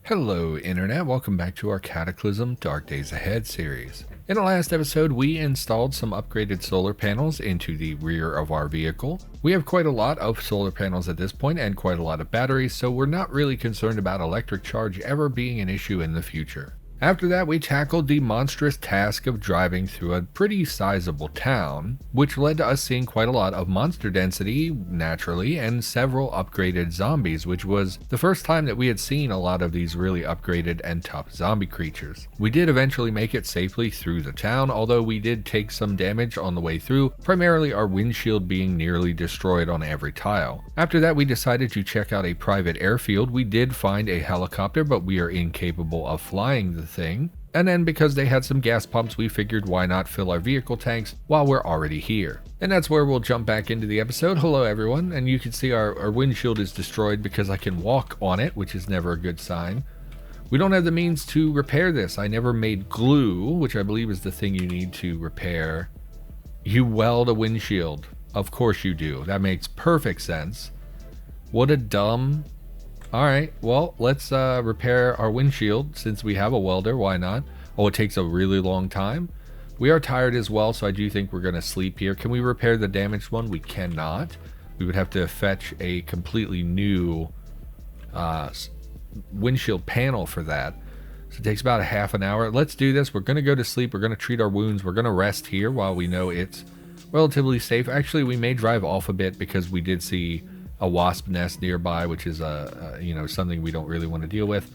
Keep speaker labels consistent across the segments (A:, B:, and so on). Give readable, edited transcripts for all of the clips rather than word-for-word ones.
A: Hello Internet, welcome back to our Cataclysm Dark Days Ahead series. In the last episode, we installed some upgraded solar panels into the rear of our vehicle. We have quite a lot of solar panels at this point and quite a lot of batteries, so we're not really concerned about electric charge ever being an issue in the future. After that, we tackled the monstrous task of driving through a pretty sizable town, which led to us seeing quite a lot of monster density, naturally, and several upgraded zombies, which was the first time that we had seen a lot of these really upgraded and tough zombie creatures. We did eventually make it safely through the town, although we did take some damage on the way through, primarily our windshield being nearly destroyed on every tile. After that, we decided to check out a private airfield. We did find a helicopter, but we are incapable of flying the thing. And then because they had some gas pumps, we figured why not fill our vehicle tanks while we're already here. And that's where we'll jump back into the episode. Hello everyone, and you can see our windshield is destroyed because I can walk on it, which is never a good sign. We don't have the means to repair this. I never made glue, which I believe is the thing you need to repair. You weld a windshield. Of course you do. That makes perfect sense. What a dumb... Alright, well, let's repair our windshield since we have a welder. Why not? Oh, it takes a really long time. We are tired as well, so I do think we're going to sleep here. Can we repair the damaged one? We cannot. We would have to fetch a completely new windshield panel for that. So it takes about a half an hour. Let's do this. We're going to go to sleep. We're going to treat our wounds. We're going to rest here while we know it's relatively safe. Actually, we may drive off a bit because we did see a wasp nest nearby, which is something we don't really want to deal with.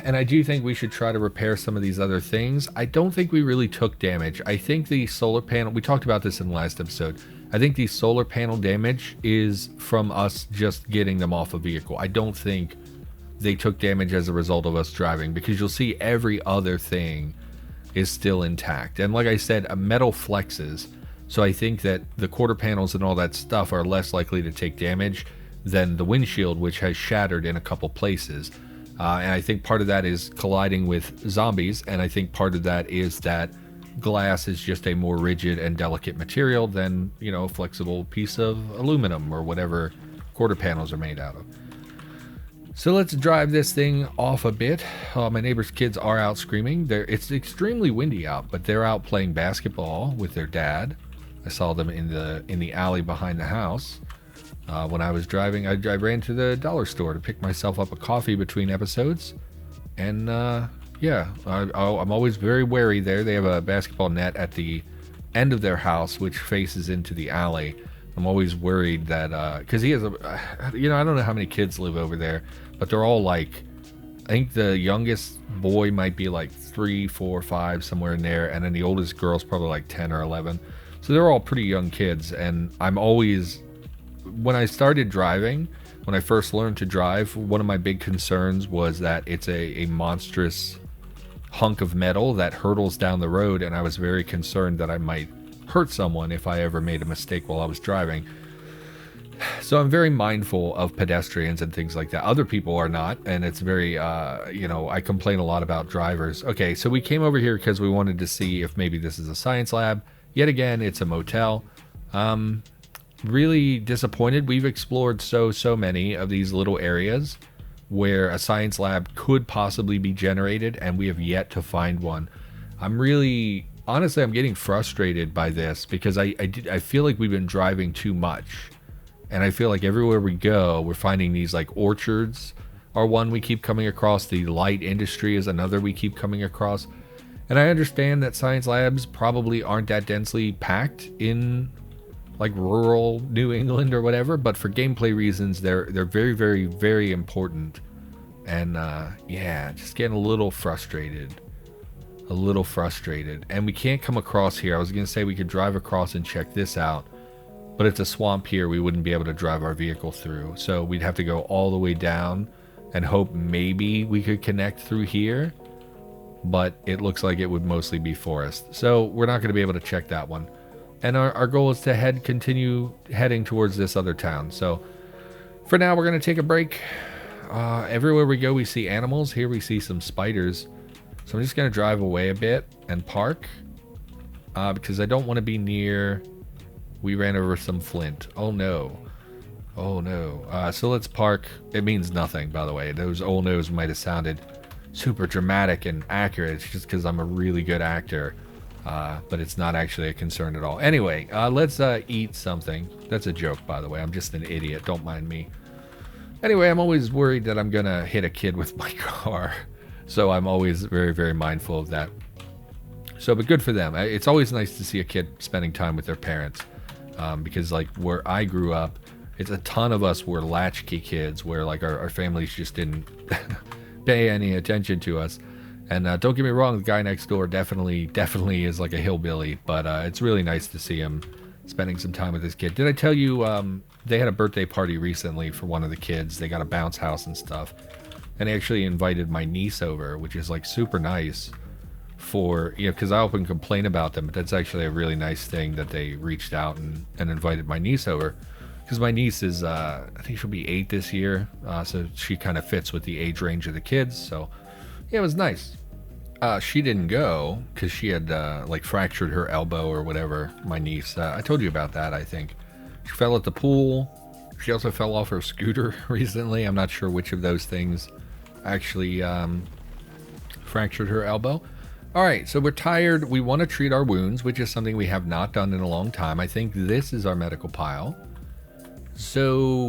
A: And I do think we should try to repair some of these other things. I don't think we really took damage. I think the solar panel, we talked about this in the last episode, I think the solar panel damage is from us just getting them off a vehicle. I don't think they took damage as a result of us driving, because you'll see every other thing is still intact. And like I said, metal flexes. So I think that the quarter panels and all that stuff are less likely to take damage than the windshield, which has shattered in a couple places. And I think part of that is colliding with zombies, and I think part of that is that glass is just a more rigid and delicate material than, a flexible piece of aluminum or whatever quarter panels are made out of. So let's drive this thing off a bit. My neighbor's kids are out screaming. It's extremely windy out, but they're out playing basketball with their dad. I saw them in the alley behind the house. When I was driving, I ran to the dollar store to pick myself up a coffee between episodes. And I'm always very wary there. They have a basketball net at the end of their house, which faces into the alley. I'm always worried that, because he has I don't know how many kids live over there, but they're all like, I think the youngest boy might be like 3, 4, 5, somewhere in there. And then the oldest girl's probably like 10 or 11. So they're all pretty young kids, and I'm always, when I started driving, when I first learned to drive, one of my big concerns was that it's a monstrous hunk of metal that hurtles down the road, and I was very concerned that I might hurt someone if I ever made a mistake while I was driving. So I'm very mindful of pedestrians and things like that. Other people are not, and it's very, I complain a lot about drivers. Okay, so we came over here because we wanted to see if maybe this is a science lab. Yet again, it's a motel. Really disappointed. We've explored so many of these little areas where a science lab could possibly be generated, and we have yet to find one. Honestly, I'm getting frustrated by this because I feel like we've been driving too much. And I feel like everywhere we go, we're finding these like orchards are one we keep coming across. The light industry is another we keep coming across. And I understand that science labs probably aren't that densely packed in like rural New England or whatever, but for gameplay reasons, they're very, very, very important. And just getting a little frustrated. And we can't come across here. I was going to say we could drive across and check this out, but it's a swamp here. We wouldn't be able to drive our vehicle through. So we'd have to go all the way down and hope maybe we could connect through here. But it looks like it would mostly be forest. So we're not going to be able to check that one. And our goal is to continue heading towards this other town. So for now, we're going to take a break. Everywhere we go, we see animals. Here we see some spiders. So I'm just going to drive away a bit and park. Because I don't want to be near... We ran over some flint. Oh no. Oh no. So let's park. It means nothing, by the way. Those oh no's might have sounded super dramatic and accurate. It's just because I'm a really good actor. But it's not actually a concern at all. Anyway, let's eat something. That's a joke, by the way. I'm just an idiot. Don't mind me. Anyway, I'm always worried that I'm going to hit a kid with my car. So I'm always very, very mindful of that. So, but good for them. It's always nice to see a kid spending time with their parents. Because, like, where I grew up, it's a ton of us were latchkey kids where, like, our families just didn't pay any attention to us. And don't get me wrong, the guy next door definitely is like a hillbilly. But it's really nice to see him spending some time with his kid. Did I tell you they had a birthday party recently for one of the kids? They got a bounce house and stuff. And they actually invited my niece over, which is, like, super nice for, you know, because I often complain about them. But that's actually a really nice thing that they reached out and invited my niece over. Because my niece is, I think she'll be 8 this year. So she kind of fits with the age range of the kids. So, yeah, it was nice. She didn't go because she had, like, fractured her elbow or whatever, my niece. I told you about that, I think. She fell at the pool. She also fell off her scooter recently. I'm not sure which of those things actually fractured her elbow. All right, so we're tired. We want to treat our wounds, which is something we have not done in a long time. I think this is our medical pile. So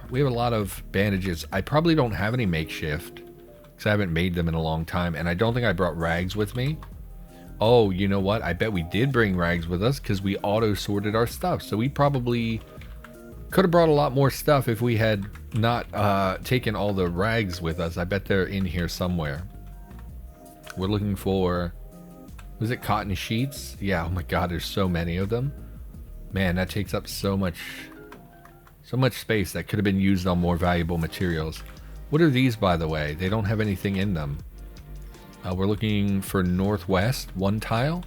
A: we have a lot of bandages. I probably don't have any makeshift because I haven't made them in a long time. And I don't think I brought rags with me. Oh, you know what? I bet we did bring rags with us because we auto-sorted our stuff. So we probably could have brought a lot more stuff if we had not taken all the rags with us. I bet they're in here somewhere. We're looking for, was it cotton sheets? Yeah, oh my god, there's so many of them. Man, that takes up so much space that could have been used on more valuable materials. What are these, by the way? They don't have anything in them. We're looking for northwest, 1 tile.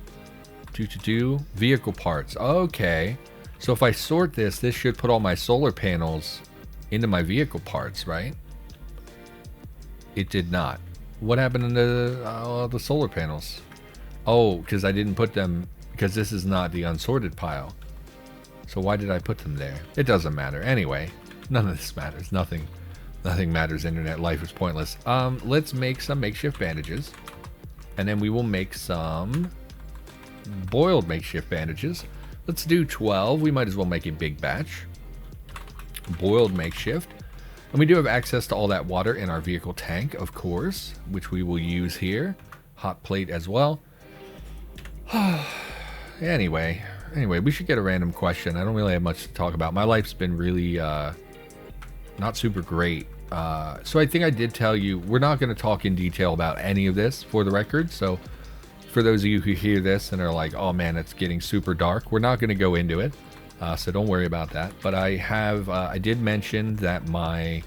A: 2 vehicle parts. Okay. So if I sort this, this should put all my solar panels into my vehicle parts, right? It did not. What happened to the solar panels? Oh, because I didn't put them, because this is not the unsorted pile. So why did I put them there? It doesn't matter. Anyway, none of this matters. Nothing matters. Internet life is pointless. Let's make some makeshift bandages. And then we will make some boiled makeshift bandages. Let's do 12. We might as well make a big batch. Boiled makeshift. And we do have access to all that water in our vehicle tank, of course, which we will use here. Hot plate as well. Anyway, we should get a random question. I don't really have much to talk about. My life's been really not super great. So I think I did tell you, we're not going to talk in detail about any of this for the record. So for those of you who hear this and are like, oh man, it's getting super dark, we're not going to go into it. So don't worry about that. But I did mention that my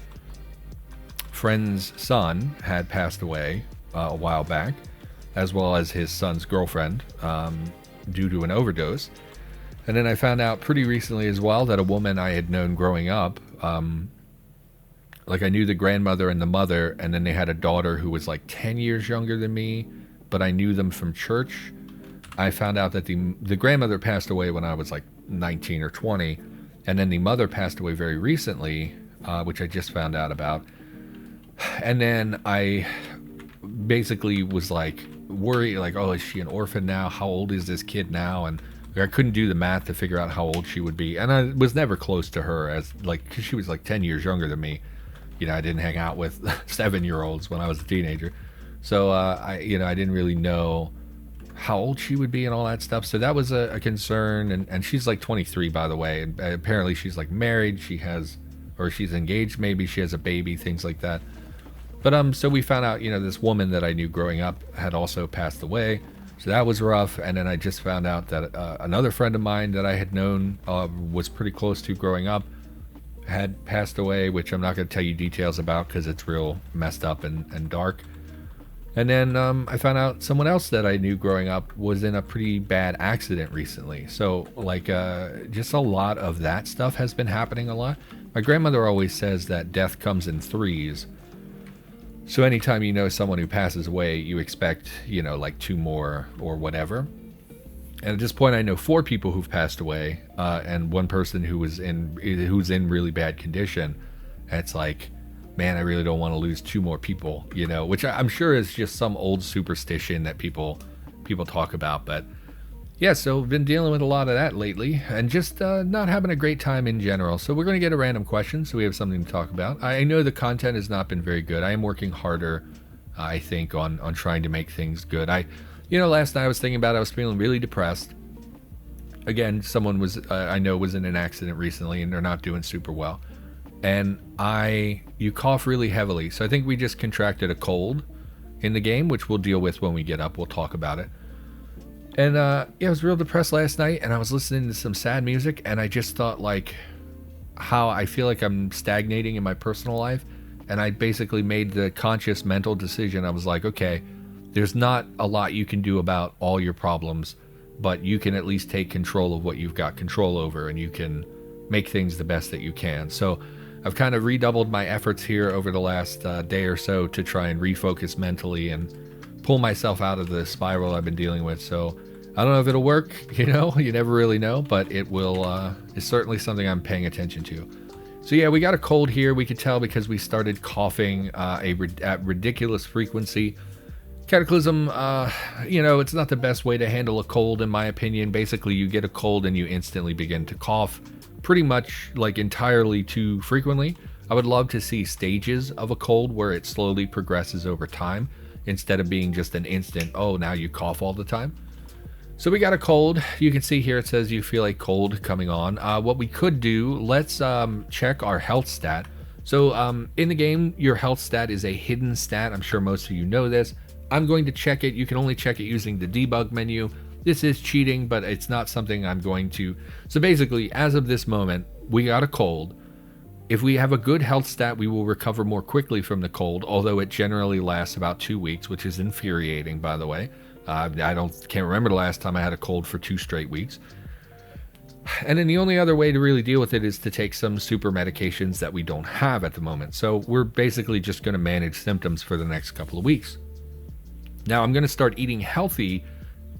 A: friend's son had passed away a while back, as well as his son's girlfriend, due to an overdose. And then I found out pretty recently as well that a woman I had known growing up, like I knew the grandmother and the mother, and then they had a daughter who was like 10 years younger than me, but I knew them from church. I found out that the grandmother passed away when I was like 19 or 20, and then the mother passed away very recently, which I just found out about. And then I basically was like worried, like, oh, is she an orphan now? How old is this kid now? And I couldn't do the math to figure out how old she would be. And I was never close to her, as like, cause she was like 10 years younger than me. You know, I didn't hang out with 7-year-olds when I was a teenager. So, I didn't really know how old she would be and all that stuff. So that was a concern. And she's like 23, by the way. And apparently she's like married. She's engaged. Maybe she has a baby, things like that. But, so we found out, this woman that I knew growing up had also passed away. So that was rough. And then I just found out that another friend of mine that I had known, was pretty close to growing up, had passed away, which I'm not going to tell you details about because it's real messed up and dark. And then I found out someone else that I knew growing up was in a pretty bad accident recently. So like just a lot of that stuff has been happening a lot. My grandmother always says that death comes in threes. So anytime you know someone who passes away, you expect, like 2 more or whatever. And at this point, I know 4 people who've passed away, and 1 person who's in really bad condition. And it's like, man, I really don't want to lose 2 more people, you know, which I'm sure is just some old superstition that people talk about. But yeah, so I've been dealing with a lot of that lately, and just not having a great time in general. So we're going to get a random question, so we have something to talk about. I know the content has not been very good. I am working harder, I think, on trying to make things good. Last night I was thinking about it, I was feeling really depressed. Again, someone I know was in an accident recently, and they're not doing super well. And you cough really heavily. So I think we just contracted a cold in the game, which we'll deal with when we get up. We'll talk about it. And I was real depressed last night, and I was listening to some sad music, and I just thought, like, how I feel like I'm stagnating in my personal life. And I basically made the conscious mental decision. I was like, okay, there's not a lot you can do about all your problems, but you can at least take control of what you've got control over, and you can make things the best that you can. So I've kind of redoubled my efforts here over the last day or so to try and refocus mentally and pull myself out of the spiral I've been dealing with. So I don't know if it'll work, you never really know, but it will. It's certainly something I'm paying attention to. So yeah, we got a cold here. We could tell because we started coughing at ridiculous frequency. Cataclysm, it's not the best way to handle a cold, in my opinion. Basically, you get a cold and you instantly begin to cough, pretty much like entirely too frequently. I would love to see stages of a cold where it slowly progresses over time, instead of being just an instant, oh, now you cough all the time. So we got a cold. You can see here it says you feel a cold coming on. What we could do, let's check our health stat. So in the game, your health stat is a hidden stat. I'm sure most of you know this. I'm going to check it. You can only check it using the debug menu. This is cheating, but it's not something I'm going to. So basically, as of this moment, we got a cold. If we have a good health stat, we will recover more quickly from the cold, although it generally lasts about 2 weeks, which is infuriating, by the way. I can't remember the last time I had a cold for 2 straight weeks. And then the only other way to really deal with it is to take some super medications that we don't have at the moment. So we're basically just going to manage symptoms for the next couple of weeks. Now I'm going to start eating healthy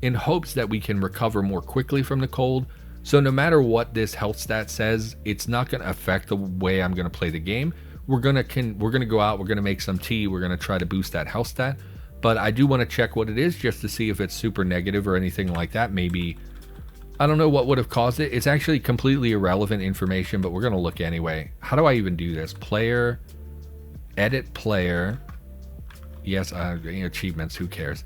A: in hopes that we can recover more quickly from the cold. So no matter what this health stat says, it's not going to affect the way I'm going to play the game. We're going to go out, we're going to make some tea, we're going to try to boost that health stat. But I do want to check what it is just to see if it's super negative or anything like that. Maybe, I don't know what would have caused it. It's actually completely irrelevant information, but we're going to look anyway. How do I even do this? Player, edit player. Yes, achievements, who cares?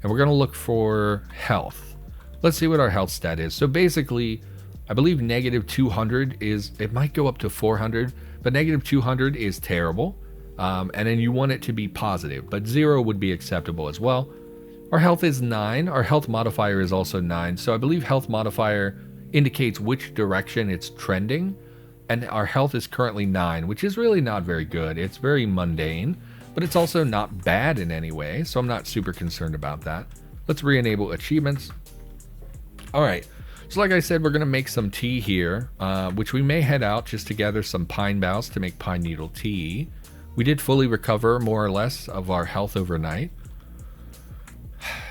A: And we're going to look for health. Let's see what our health stat is. So basically, I believe negative 200 is, it might go up to 400, but negative 200 is terrible. And then you want it to be positive, but 0 would be acceptable as well. Our health is 9. Our health modifier is also 9. So I believe health modifier indicates which direction it's trending. And our health is currently 9, which is really not very good. It's very mundane, but it's also not bad in any way. So I'm not super concerned about that. Let's re-enable achievements. All right. So like I said, we're going to make some tea here, which we may head out just to gather some pine boughs to make pine needle tea. We did fully recover more or less of our health overnight.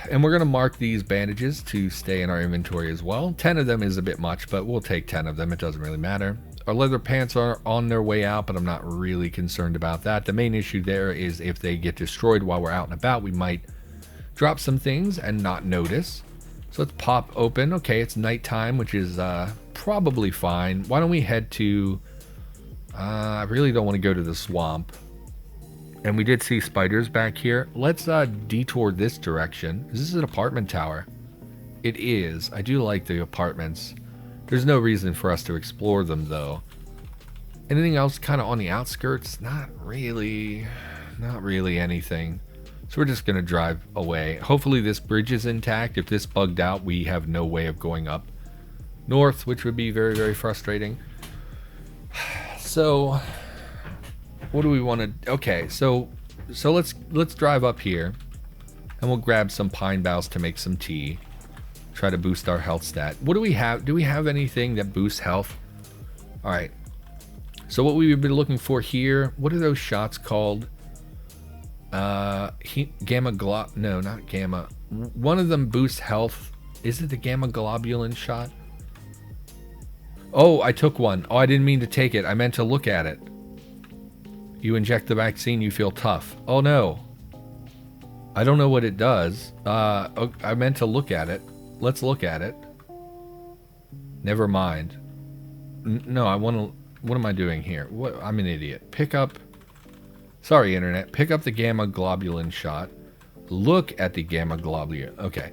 A: And we're going to mark these bandages to stay in our inventory as well. 10 of them is a bit much, but we'll take 10 of them. It doesn't really matter. Our leather pants are on their way out, but I'm not really concerned about that. The main issue there is if they get destroyed while we're out and about, we might drop some things and not notice. So let's pop open. Okay, it's nighttime, which is probably fine. Why don't we head to... I really don't want to go to the swamp. And we did see spiders back here. Let's detour this direction. Is this an apartment tower? It is. I do like the apartments. There's no reason for us to explore them, though. Anything else kind of on the outskirts? Not really. Not really anything. So we're just going to drive away. Hopefully this bridge is intact. If this bugged out, we have no way of going up north, which would be very, very frustrating. So... what do we want to... okay, so let's drive up here, and we'll grab some pine boughs to make some tea. Try to boost our health stat. What do we have? Do we have anything that boosts health? All right. So what we've been looking for here, what are those shots called? Gamma... no, not gamma. One of them boosts health Is it the gamma globulin shot? Oh, I took one. Oh, I didn't mean to take it. I meant to look at it. You inject the vaccine, you feel tough. Oh no. I don't know what it does. I meant to look at it. Let's look at it. Never mind. No, I want to... What am I doing here? What? I'm an idiot. Pick up... Sorry, Internet. Pick up the gamma globulin shot. Look at the gamma globulin. Okay.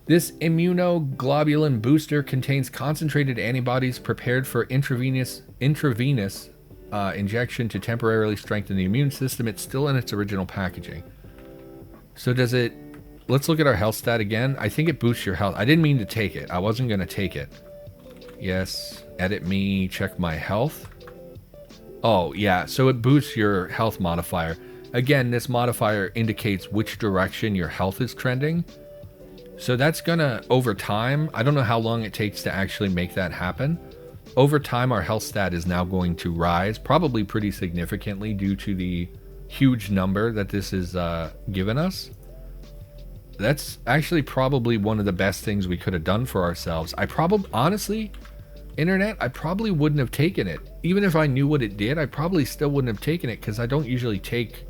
A: This immunoglobulin booster contains concentrated antibodies prepared for intravenous injection to temporarily strengthen the immune system. It's still in its original packaging. So does it... Let's look at our health stat again. I think it boosts your health. I didn't mean to take it. I wasn't going to take it. Yes. Edit me. Check my health. Oh, yeah. So it boosts your health modifier. Again, this modifier indicates which direction your health is trending. So that's going to, over time, I don't know how long it takes to actually make that happen. Over time, our health stat is now going to rise, probably pretty significantly due to the huge number that this is given us. That's actually probably one of the best things we could have done for ourselves. Honestly, Internet, I probably wouldn't have taken it. Even if I knew what it did, I probably still wouldn't have taken it because I don't usually take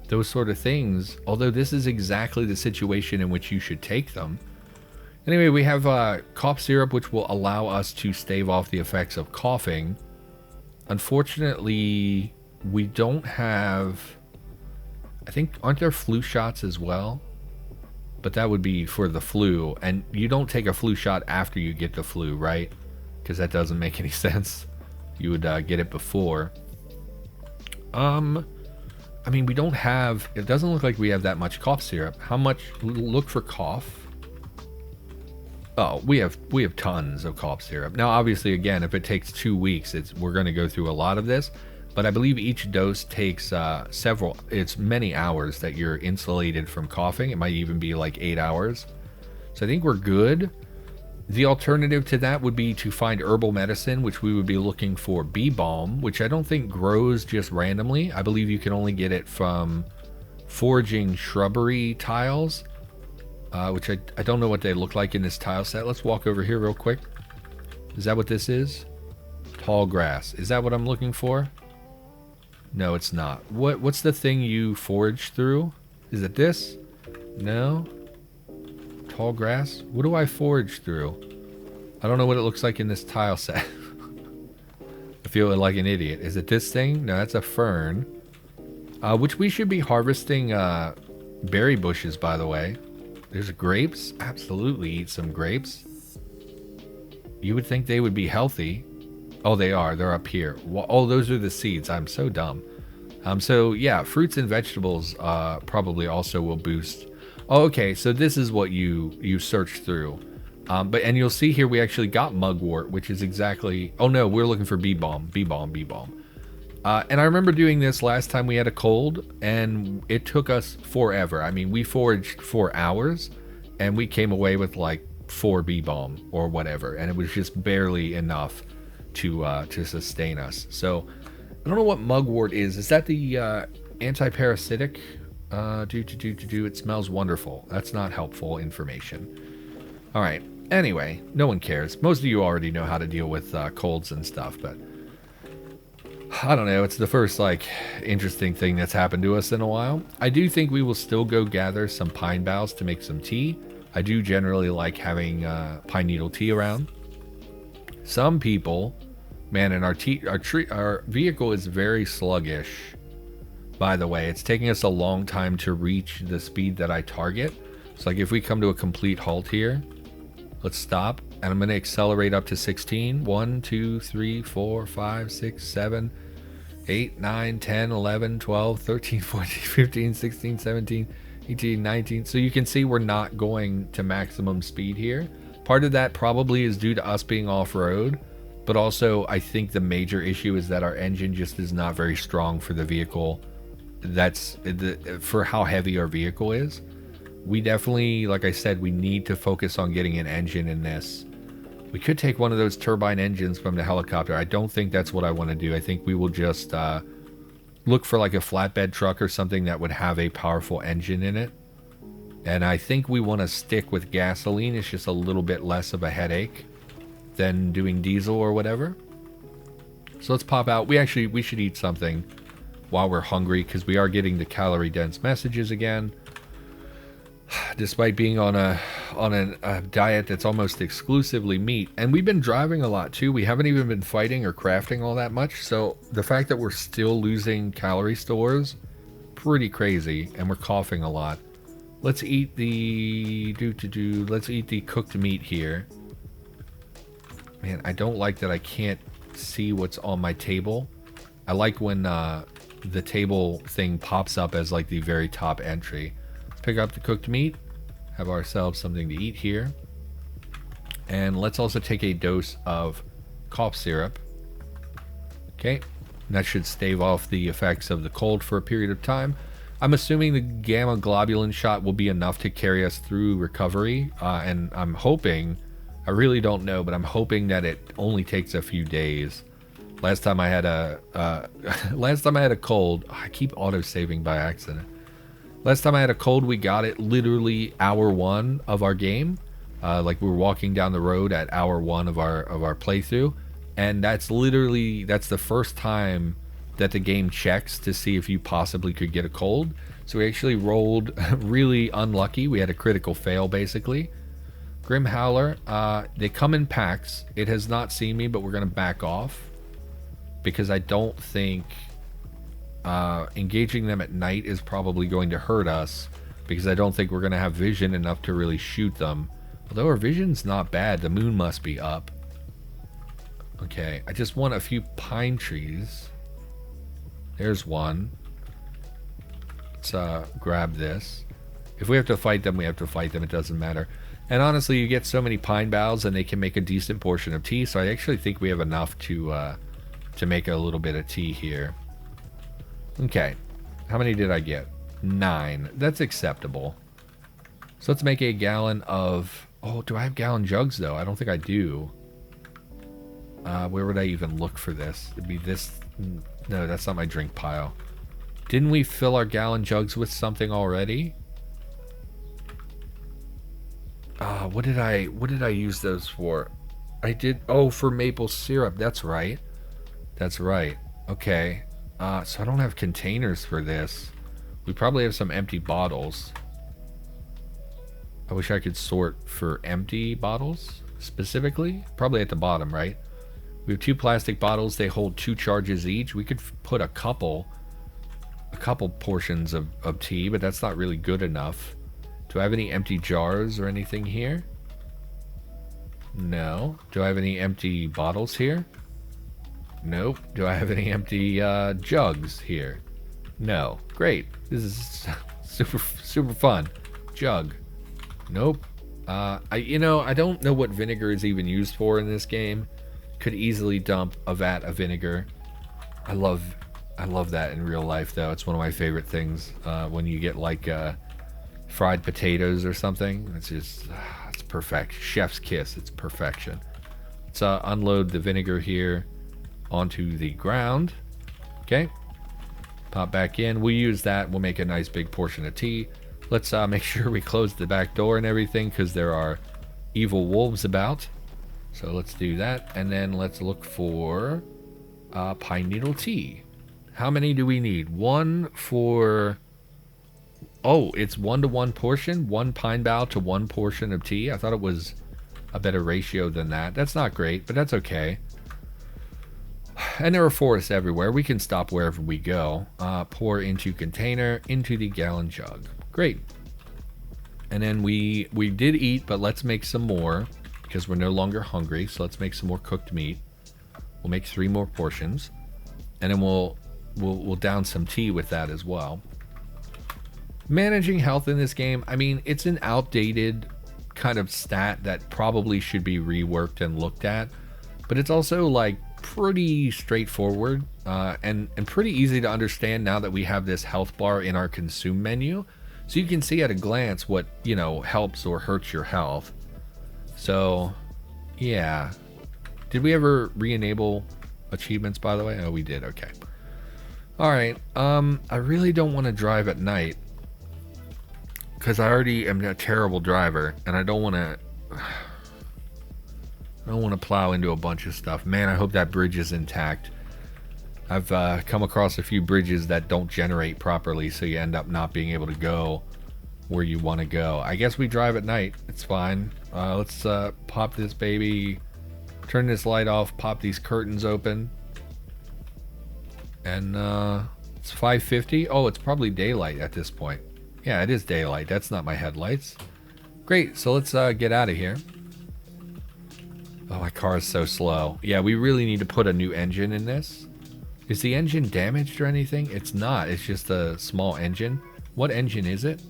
A: those sort of things. Although this is exactly the situation in which you should take them. Anyway, we have cough syrup, which will allow us to stave off the effects of coughing. Unfortunately, we don't have... I think, aren't there flu shots as well? But that would be for the flu. And you don't take a flu shot after you get the flu, right? Because that doesn't make any sense. You would get it before. I mean, we don't have... It doesn't look like we have that much cough syrup. How much... Look for cough. Oh, we have tons of cough syrup. Now, obviously, again, if it takes 2 weeks, we're going to go through a lot of this. But I believe each dose takes it's many hours that you're insulated from coughing. It might even be like 8 hours. So I think we're good. The alternative to that would be to find herbal medicine, which we would be looking for bee balm, which I don't think grows just randomly. I believe you can only get it from foraging shrubbery tiles, which I don't know what they look like in this tile set. Let's walk over here real quick. Is that what this is? Tall grass. Is that what I'm looking for? No, it's not. What's the thing you forage through? Is it this? No. Tall grass? What do I forage through? I don't know what it looks like in this tile set. I feel like an idiot. Is it this thing? No, that's a fern. Which we should be harvesting berry bushes, by the way. There's grapes. Absolutely eat some grapes. You would think they would be healthy. Oh, they are. They're up here. Oh, those are the seeds. I'm so dumb. So, yeah, fruits and vegetables probably also will boost. Oh, okay, so this is what you search through. And you'll see here we actually got mugwort, which is exactly... Oh, no, we're looking for bee balm. Bee balm, bee balm. And I remember doing this last time we had a cold, and it took us forever. I mean, we foraged for hours, and we came away with like 4 bee balm or whatever, and it was just barely enough to sustain us. So I don't know what mugwort is. Is that the anti-parasitic? It smells wonderful. That's not helpful information. All right. Anyway, no one cares. Most of you already know how to deal with colds and stuff, but I don't know. It's the first interesting thing that's happened to us in a while. I do think we will still go gather some pine boughs to make some tea. I do generally like having pine needle tea around. Some people, man, and our vehicle is very sluggish. By the way, it's taking us a long time to reach the speed that I target. So if we come to a complete halt here, let's stop, and I'm going to accelerate up to 16. 1, 2, 3, 4, 5, 6, 7, 8, 9, 10, 11, 12, 13, 14, 15, 16, 17, 18, 19. So you can see we're not going to maximum speed here. Part of that probably is due to us being off-road, but also I think the major issue is that our engine just is not very strong for the vehicle. For how heavy our vehicle is. We definitely, like I said, we need to focus on getting an engine in this. We could take one of those turbine engines from the helicopter. I don't think that's what I want to do. I think we will just look for a flatbed truck or something that would have a powerful engine in it. And I think we want to stick with gasoline. It's just a little bit less of a headache than doing diesel or whatever. So let's pop out. We should eat something while we're hungry, because we are getting the calorie dense messages again. Despite being on a diet that's almost exclusively meat. And we've been driving a lot too. We haven't even been fighting or crafting all that much. So the fact that we're still losing calorie stores, pretty crazy. And we're coughing a lot. Let's eat the let's eat the cooked meat here. Man, I don't like that I can't see what's on my table. I like when the table thing pops up as like the very top entry. Let's pick up the cooked meat, have ourselves something to eat here, and let's also take a dose of cough syrup. Okay, that should stave off the effects of the cold for a period of time. I'm assuming the gamma globulin shot will be enough to carry us through recovery, and I'm hoping, I really don't know, but I'm hoping that it only takes a few days. Last time I had a cold, I keep auto-saving by accident. Last time I had a cold, we got it literally hour 1 of our game. Like we were walking down the road at hour 1 of our playthrough, and that's the first time that the game checks to see if you possibly could get a cold. So we actually rolled really unlucky. We had a critical fail basically. Grim Howler, they come in packs. It has not seen me, but we're gonna back off, because I don't think engaging them at night is probably going to hurt us, because I don't think we're gonna have vision enough to really shoot them. Although our vision's not bad, the moon must be up. Okay, I just want a few pine trees. There's one. Let's grab this. If we have to fight them, we have to fight them. It doesn't matter. And honestly, you get so many pine boughs and they can make a decent portion of tea. So I actually think we have enough to make a little bit of tea here. Okay. How many did I get? 9. That's acceptable. So let's make a gallon of... Oh, do I have gallon jugs though? I don't think I do. Where would I even look for this? It'd be this... No, that's not my drink pile. Didn't we fill our gallon jugs with something already? What did I use those for? I did, oh, for maple syrup. That's right. That's right. Okay. So I don't have containers for this. We probably have some empty bottles. I wish I could sort for empty bottles specifically. Probably at the bottom, right? We have 2 plastic bottles. They hold 2 charges each. We could put a couple portions of tea, but that's not really good enough. Do I have any empty jars or anything here? No. Do I have any empty bottles here? Nope. Do I have any empty jugs here? No. Great. This is super fun. Jug. Nope. I don't know what vinegar is even used for in this game. Could easily dump a vat of vinegar. I love that in real life though. It's one of my favorite things when you get like fried potatoes or something. It's just it's perfect. Chef's kiss. It's perfection. Let's unload the vinegar here onto the ground. Okay. Pop back in. We'll use that. We'll make a nice big portion of tea. Let's make sure we close the back door and everything, because there are evil wolves about. So let's do that, and then let's look for pine needle tea. How many do we need? 1 for... Oh, it's 1-to-1 portion? 1 pine bough to 1 portion of tea? I thought it was a better ratio than that. That's not great, but that's okay. And there are forests everywhere. We can stop wherever we go. Pour into container, into the gallon jug. Great. And then we did eat, but let's make some more, because we're no longer hungry. So let's make some more cooked meat. We'll make 3 more portions, and then we'll down some tea with that as well. Managing health in this game, I mean, it's an outdated kind of stat that probably should be reworked and looked at, but it's also like pretty straightforward and pretty easy to understand now that we have this health bar in our consume menu, so you can see at a glance what, you know, helps or hurts your health. So yeah, did we ever re-enable achievements, by the way? Oh, we did. Okay. All right. I really don't want to drive at night, because I already am a terrible driver, and I don't want to. I don't want to plow into a bunch of stuff. Man, I hope that bridge is intact. I've come across a few bridges that don't generate properly, so you end up not being able to go where you want to go. I guess we drive at night. It's fine. Let's pop this baby, turn this light off, pop these curtains open. And it's 5:50. Oh, it's probably daylight at this point. Yeah, it is daylight. That's not my headlights. Great, so let's get out of here. Oh, my car is so slow. Yeah, we really need to put a new engine in this. Is the engine damaged or anything? It's not. It's just a small engine. What engine is it?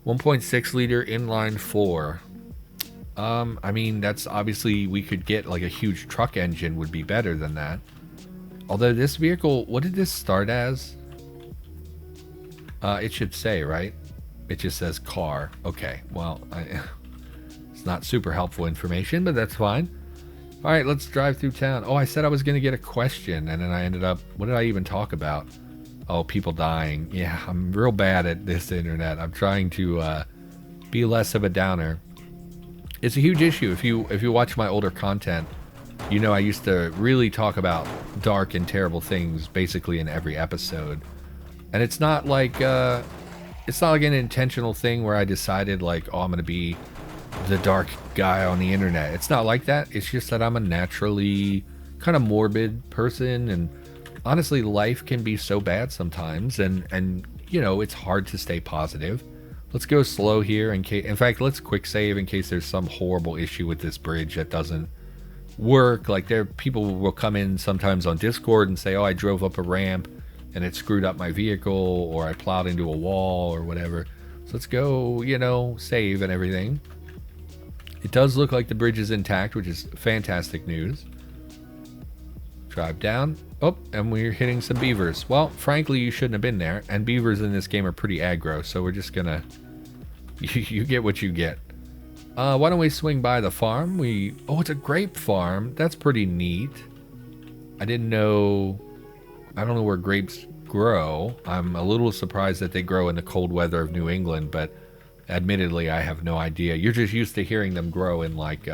A: 1.6 liter inline 4. I mean, that's obviously, we could get like a huge truck engine would be better than that. Although this vehicle, what did this start as? It should say, right? It just says car. Okay, well, it's not super helpful information, but that's fine. All right, let's drive through town. Oh, I said I was going to get a question, and then I ended up, what did I even talk about? Oh, people dying. Yeah, I'm real bad at this internet. I'm trying to be less of a downer. It's a huge issue. If you watch my older content, you know I used to really talk about dark and terrible things basically in every episode. And it's not like an intentional thing where I decided like, oh, I'm going to be the dark guy on the internet. It's not like that. It's just that I'm a naturally kind of morbid person, and honestly, life can be so bad sometimes, and you know, it's hard to stay positive. Let's go slow here in case. In fact, let's quick save in case there's some horrible issue with this bridge that doesn't work. Like, people will come in sometimes on Discord and say, oh, I drove up a ramp and it screwed up my vehicle, or I plowed into a wall or whatever. So let's go, you know, save and everything. It does look like the bridge is intact, which is fantastic news. Drive down. Oh, and we're hitting some beavers. Well, frankly, you shouldn't have been there. And beavers in this game are pretty aggro, so we're just gonna... you get what you get. Why don't we swing by the farm? Oh, it's a grape farm. That's pretty neat. I don't know where grapes grow. I'm a little surprised that they grow in the cold weather of New England, but admittedly, I have no idea. You're just used to hearing them grow in, like,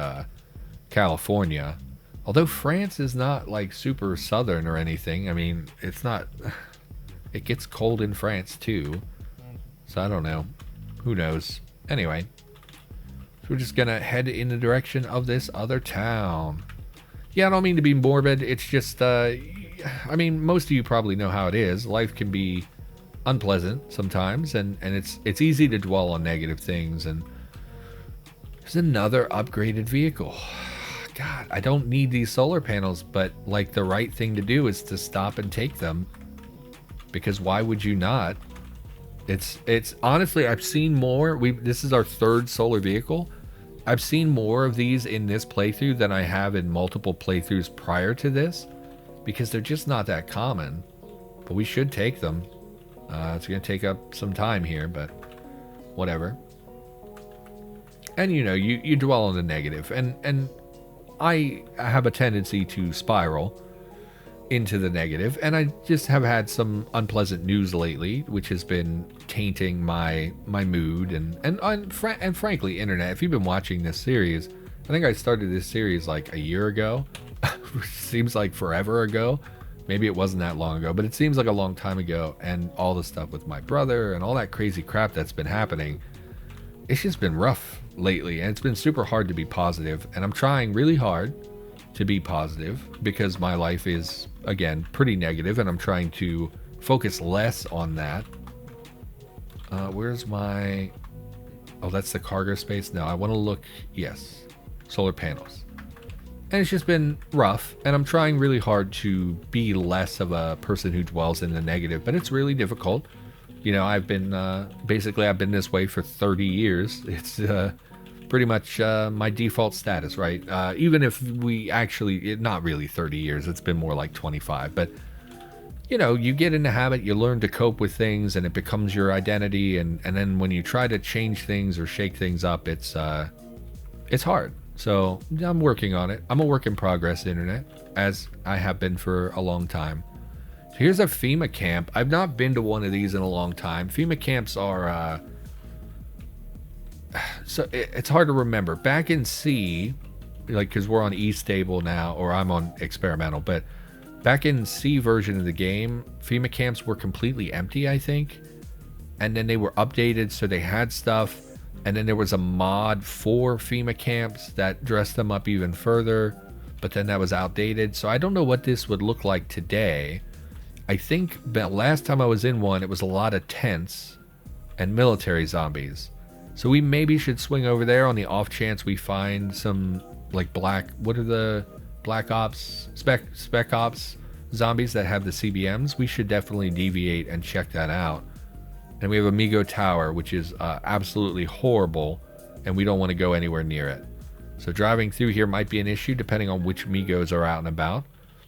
A: California. Although France is not, like, super southern or anything. I mean, it's not... It gets cold in France, too. So, I don't know. Who knows? Anyway. So we're just gonna head in the direction of this other town. Yeah, I don't mean to be morbid. It's just, I mean, most of you probably know how it is. Life can be unpleasant sometimes, and it's easy to dwell on negative things. And there's another upgraded vehicle. God, I don't need these solar panels, but like, the right thing to do is to stop and take them, because why would you not? It's honestly, I've seen more. This is our third solar vehicle. I've seen more of these in this playthrough than I have in multiple playthroughs prior to this, because they're just not that common. But we should take them. It's going to take up some time here, but whatever. And you know, you dwell on the negative, and I have a tendency to spiral into the negative, and I just have had some unpleasant news lately, which has been tainting my mood and frankly, internet. If you've been watching this series, I think I started this series like a year ago, which seems like forever ago. Maybe it wasn't that long ago, but it seems like a long time ago. And all the stuff with my brother and all that crazy crap that's been happening, it's just been rough lately, and it's been super hard to be positive. And I'm trying really hard to be positive because my life is, again, pretty negative, and I'm trying to focus less on that. Where's my... Oh, that's the cargo space? No, I want to look... Yes. Solar panels. And it's just been rough, and I'm trying really hard to be less of a person who dwells in the negative, but it's really difficult. You know, I've been, basically I've been this way for 30 years. It's pretty much my default status, right? Even if we actually, not really 30 years, it's been more like 25, but you know, you get in the habit, you learn to cope with things, and it becomes your identity, and then when you try to change things or shake things up, it's hard. So I'm working on it. I'm a work in progress, internet, as I have been for a long time. So here's a Fema Camp. I've not been to one of these in a long time. Fema Camps are So it's hard to remember. Back in C, like, because we're on E stable now, or I'm on experimental, but back in C version of the game, Fema camps were completely empty, I think. And then they were updated, so they had stuff. And then there was a mod for Fema camps that dressed them up even further. But then that was outdated. So I don't know what this would look like today. I think the last time I was in one, it was a lot of tents and military zombies. So we maybe should swing over there on the off chance we find some, like, what are the Black Ops, Spec Ops zombies that have the CBMs? We should definitely deviate and check that out. And we have Amigo Tower, which is absolutely horrible, and we don't want to go anywhere near it. So driving through here might be an issue depending on which Migos are out and about.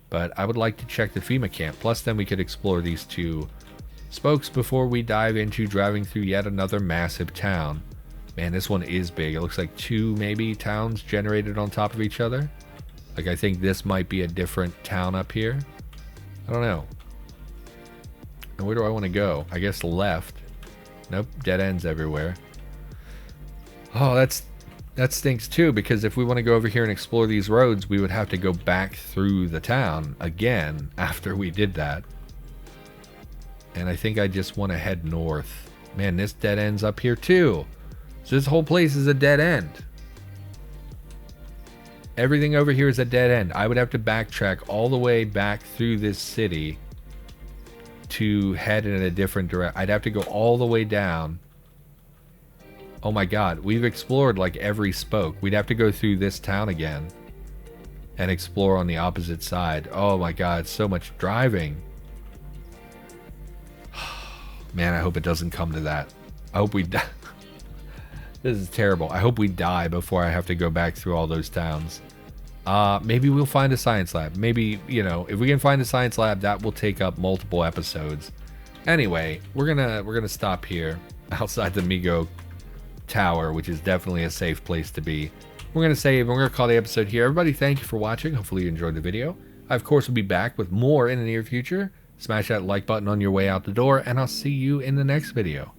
A: But I would like to check the Fema camp. Plus then we could explore these two spokes before we dive into driving through yet another massive town. Man, this one is big. It looks like 2 maybe towns generated on top of each other. Like, I think this might be a different town up here. I don't know. And where do I want to go? I guess left. Nope, dead ends everywhere. Oh, that stinks too, because if we want to go over here and explore these roads, we would have to go back through the town again after we did that. And I think I just want to head north. Man, this dead ends up here too. So this whole place is a dead end. Everything over here is a dead end. I would have to backtrack all the way back through this city to head in a different direction. I'd have to go all the way down. Oh my god, we've explored like every spoke. We'd have to go through this town again and explore on the opposite side. Oh my god, so much driving. Man, I hope it doesn't come to that. I hope we die. This is terrible. I hope we die before I have to go back through all those towns. Maybe we'll find a science lab. Maybe, you know, if we can find a science lab, that will take up multiple episodes. Anyway, we're gonna stop here outside the Migo Tower, which is definitely a safe place to be. We're gonna save and we're gonna call the episode here. Everybody, thank you for watching. Hopefully you enjoyed the video. I, of course, will be back with more in the near future. Smash that like button on your way out the door, and I'll see you in the next video.